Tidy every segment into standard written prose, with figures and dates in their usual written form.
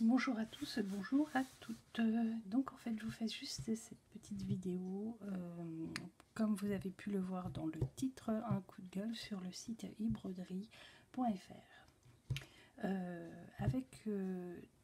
Bonjour à tous, bonjour à toutes. Donc en fait je vous fais juste cette petite vidéo, comme vous avez pu le voir dans le titre, un coup de gueule sur le site ebroderie.fr. Avec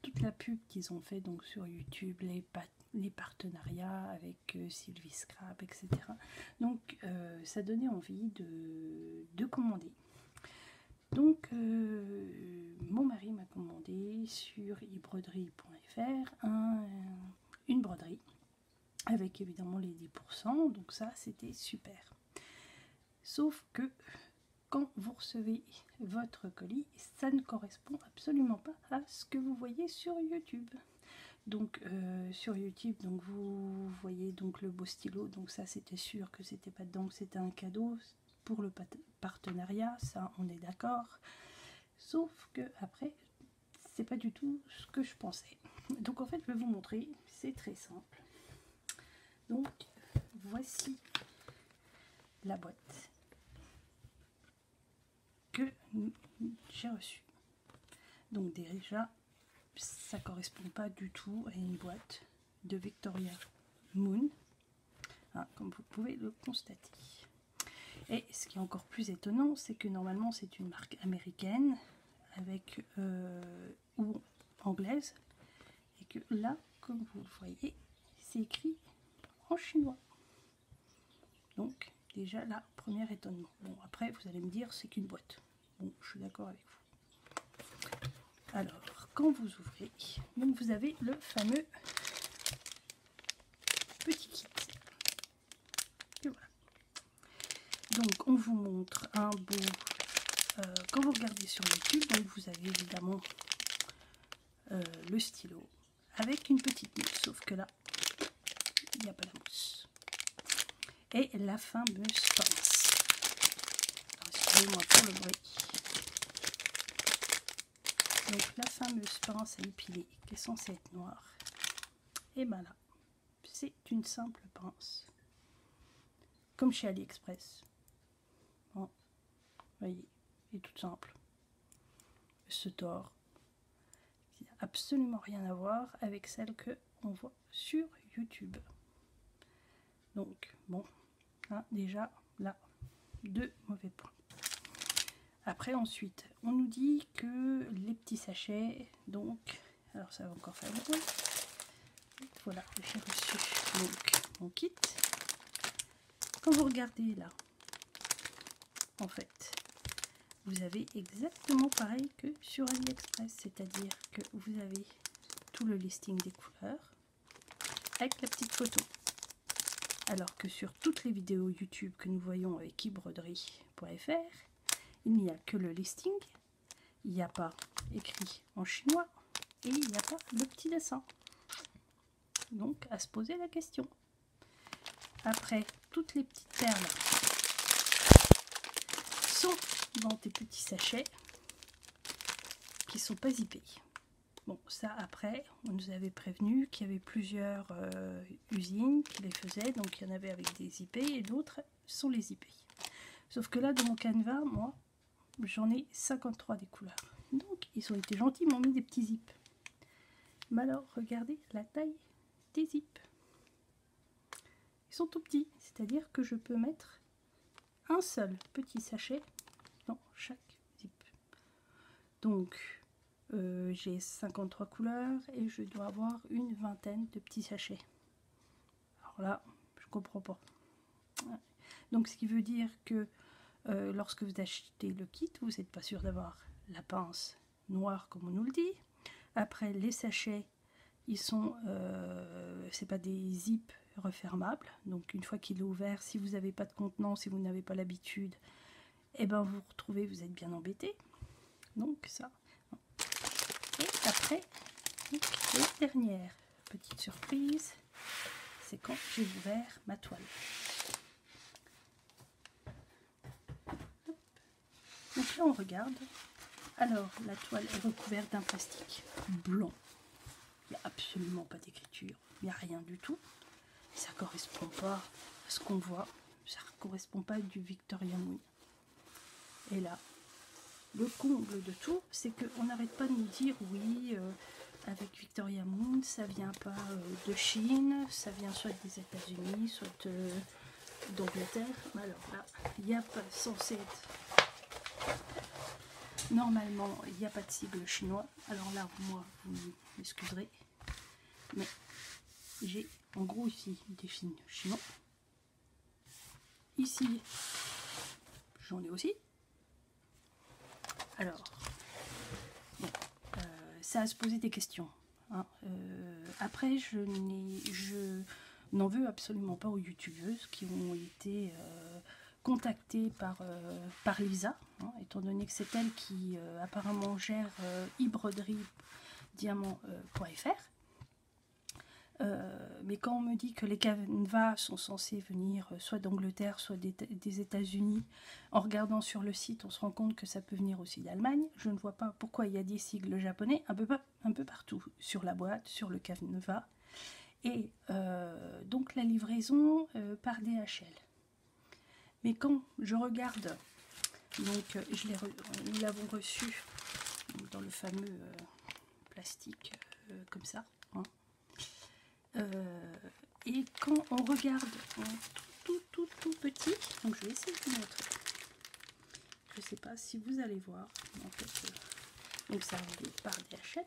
toute la pub qu'ils ont fait donc sur YouTube, les partenariats avec Sylvie Scrap, etc. Donc ça donnait envie de commander. Donc mon mari m'a commandé sur ebroderie.fr une broderie avec évidemment les 10%, donc ça c'était super. Sauf que quand vous recevez votre colis, ça ne correspond absolument pas à ce que vous voyez sur YouTube. Donc sur YouTube, donc vous voyez donc le beau stylo, donc ça c'était sûr que c'était pas dedans, c'était un cadeau pour le partenariat, ça on est d'accord. Sauf que après, c'est pas du tout ce que je pensais. Donc en fait, je vais vous montrer, c'est très simple. Donc voici la boîte que j'ai reçue. Donc déjà, ça correspond pas du tout à une boîte de Victoria Moon, hein, comme vous pouvez le constater. Et ce qui est encore plus étonnant, c'est que normalement c'est une marque américaine avec ou anglaise, et que là, comme vous le voyez, c'est écrit en chinois. Donc déjà là, premier étonnement. Bon, après vous allez me dire c'est qu'une boîte. Bon, je suis d'accord avec vous. Alors quand vous ouvrez, donc vous avez le fameux petit kit. Et voilà. Donc on vous montre un beau, quand vous regardez sur YouTube, donc vous avez évidemment le stylo avec une petite mousse, sauf que là il n'y a pas la mousse, et la fameuse pince. Excusez-moi pour le bruit. Donc la fameuse pince à épiler qui est censée être noire, et ben là c'est une simple pince comme chez AliExpress. Bon, voyez, elle est toute simple, ce tord qui n'a absolument rien à voir avec celle que on voit sur YouTube. Donc bon, hein, déjà là, deux mauvais points. Après ensuite, on nous dit que les petits sachets, donc, alors ça va encore faire le bruit. Voilà, j'ai reçu donc mon kit. Quand vous regardez là, en fait, vous avez exactement pareil que sur AliExpress, c'est-à-dire que vous avez tout le listing des couleurs avec la petite photo. Alors que sur toutes les vidéos YouTube que nous voyons avec ebroderie.fr, il n'y a que le listing, il n'y a pas écrit en chinois et il n'y a pas le petit dessin. Donc à se poser la question. Après, toutes les petites perles sont dans des petits sachets qui ne sont pas zippés. Bon, ça après, on nous avait prévenu qu'il y avait plusieurs usines qui les faisaient, donc il y en avait avec des zippés et d'autres sans les zippés. Sauf que là, dans mon canevas, moi, j'en ai 53 des couleurs. Donc, ils ont été gentils, ils m'ont mis des petits zips. Mais alors, regardez la taille des zips. Ils sont tout petits, c'est-à-dire que je peux mettre un seul petit sachet dans chaque zip. Donc, j'ai 53 couleurs et je dois avoir une vingtaine de petits sachets. Alors là, je comprends pas. Donc, ce qui veut dire que lorsque vous achetez le kit, vous n'êtes pas sûr d'avoir la pince noire comme on nous le dit. Après, les sachets, ils sont, c'est pas des zips refermables. Donc, une fois qu'il est ouvert, si vous n'avez pas de contenant, si vous n'avez pas l'habitude, et ben vous retrouvez, vous êtes bien embêté. Donc ça. Et après, la dernière petite surprise, c'est quand j'ai ouvert ma toile. Donc là on regarde. Alors la toile est recouverte d'un plastique blanc. Il n'y a absolument pas d'écriture, il n'y a rien du tout. Ça ne correspond pas à ce qu'on voit, ça ne correspond pas à du Victoria Moon. Et là, le comble de tout, c'est qu'on n'arrête pas de nous dire oui, avec Victoria Moon, ça vient pas de Chine, ça vient soit des États-Unis, soit d'Angleterre. Alors là, il n'y a pas censé être... Normalement, il n'y a pas de sigle chinois. Alors là, moi, vous m'excuserez, mais j'ai en gros ici des signes chinois. Ici, j'en ai aussi. Alors, bon, ça a se poser des questions. Hein. Après, je n'en veux absolument pas aux youtubeuses qui ont été contactées par Lisa, hein, étant donné que c'est elle qui apparemment gère e-broderie-diamant.fr. Mais quand on me dit que les canevas sont censés venir soit d'Angleterre, soit des États-Unis, en regardant sur le site, on se rend compte que ça peut venir aussi d'Allemagne. Je ne vois pas pourquoi il y a des sigles japonais un peu partout, sur la boîte, sur le canevas. Et donc la livraison par DHL. Mais quand je regarde, donc nous l'avons reçu dans le fameux plastique comme ça. Hein. Et quand on regarde tout petit, donc je vais essayer de vous montrer. Je ne sais pas si vous allez voir. En fait, donc ça arrive par DHL.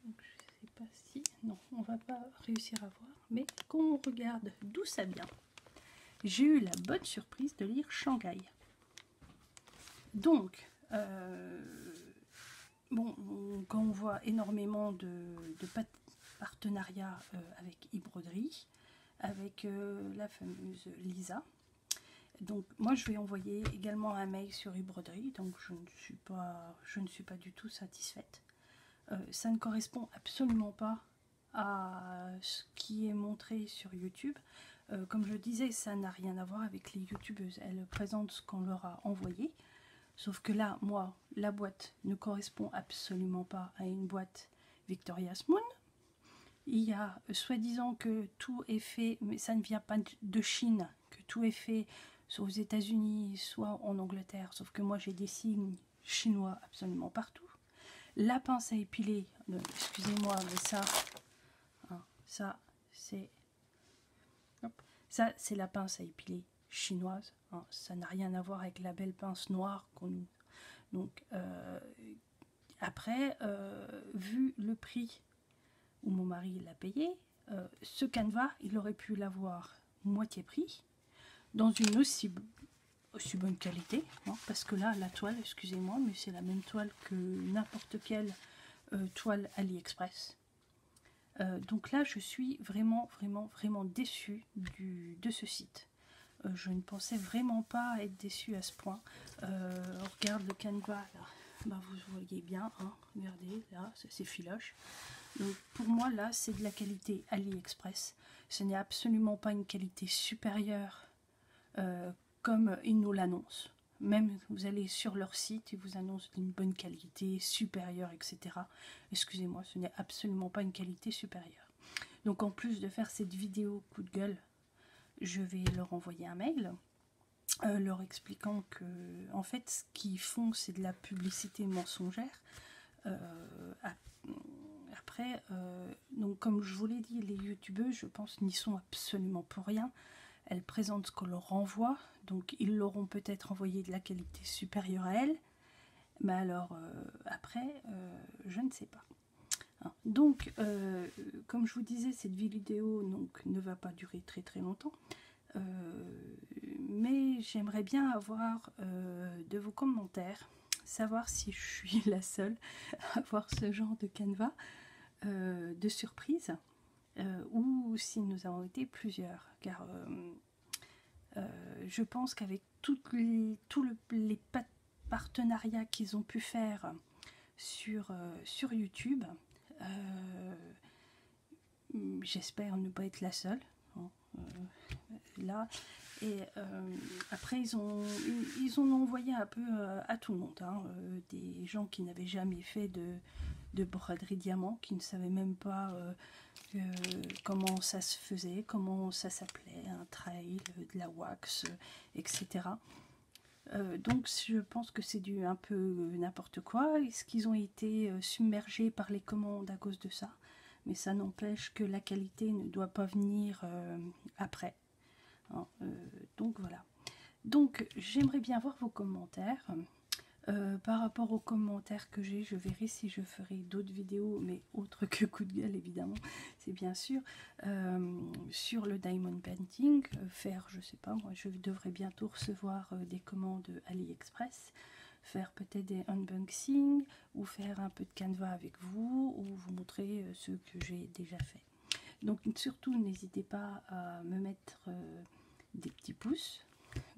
Donc je ne sais pas si... Non, on va pas réussir à voir. Mais quand on regarde d'où ça vient, j'ai eu la bonne surprise de lire Shanghai. Donc, bon, quand on voit énormément de partenariat avec e-broderie, avec la fameuse Lisa. Donc moi je vais envoyer également un mail sur e-broderie, donc je ne suis pas du tout satisfaite. Ça ne correspond absolument pas à ce qui est montré sur YouTube. Comme je disais, ça n'a rien à voir avec les youtubeuses. Elles présentent ce qu'on leur a envoyé. Sauf que là, moi, la boîte ne correspond absolument pas à une boîte Victoria's Moon. Il y a soi-disant que tout est fait, mais ça ne vient pas de Chine, que tout est fait soit aux États-Unis, soit en Angleterre. Sauf que moi, j'ai des signes chinois absolument partout. La pince à épiler, excusez-moi, mais ça, hein, ça c'est la pince à épiler chinoise. Hein, ça n'a rien à voir avec la belle pince noire qu'on nous. Donc après, vu le prix où mon mari l'a payé, ce canevas, il aurait pu l'avoir moitié prix, dans une aussi bonne qualité, hein, parce que là, la toile, excusez-moi, mais c'est la même toile que n'importe quelle toile AliExpress. Donc là, je suis vraiment déçue de ce site. Je ne pensais vraiment pas être déçue à ce point. On regarde le canevas, là. Bah, vous voyez bien, hein, regardez, là, c'est filoche. Donc pour moi, là, c'est de la qualité AliExpress. Ce n'est absolument pas une qualité supérieure comme ils nous l'annoncent. Même vous allez sur leur site, ils vous annoncent une bonne qualité, supérieure, etc. Excusez-moi, ce n'est absolument pas une qualité supérieure. Donc en plus de faire cette vidéo coup de gueule, je vais leur envoyer un mail leur expliquant que en fait ce qu'ils font c'est de la publicité mensongère. Après, donc comme je vous l'ai dit, les youtubeuses, je pense, n'y sont absolument pour rien. Elles présentent ce qu'on leur renvoie, donc ils leur ont peut-être envoyé de la qualité supérieure à elles, mais alors après, je ne sais pas. Hein. Donc, comme je vous disais, cette vidéo donc, ne va pas durer très longtemps, mais j'aimerais bien avoir de vos commentaires, savoir si je suis la seule à avoir ce genre de canevas de surprise, ou si nous avons été plusieurs, car je pense qu'avec tous les partenariats qu'ils ont pu faire sur YouTube, j'espère ne pas être la seule, hein, là. Et après ils ont envoyé un peu à tout le monde, hein, des gens qui n'avaient jamais fait de broderie diamant, qui ne savaient même pas comment ça se faisait, comment ça s'appelait, un trail, de la wax, etc. Donc je pense que c'est du un peu n'importe quoi. Est-ce qu'ils ont été submergés par les commandes à cause de ça? Mais ça n'empêche que la qualité ne doit pas venir après. Hein, donc voilà. Donc j'aimerais bien voir vos commentaires. Par rapport aux commentaires que j'ai, je verrai si je ferai d'autres vidéos, mais autres que coup de gueule évidemment, c'est bien sûr, sur le diamond painting, faire, je sais pas, moi je devrais bientôt recevoir des commandes AliExpress, faire peut-être des unboxings, ou faire un peu de canevas avec vous, ou vous montrer ce que j'ai déjà fait. Donc surtout n'hésitez pas à me mettre des petits pouces,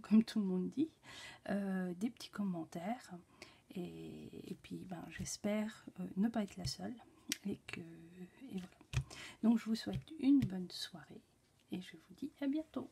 comme tout le monde dit, des petits commentaires, et puis ben, j'espère ne pas être la seule, et voilà. Donc je vous souhaite une bonne soirée et je vous dis à bientôt.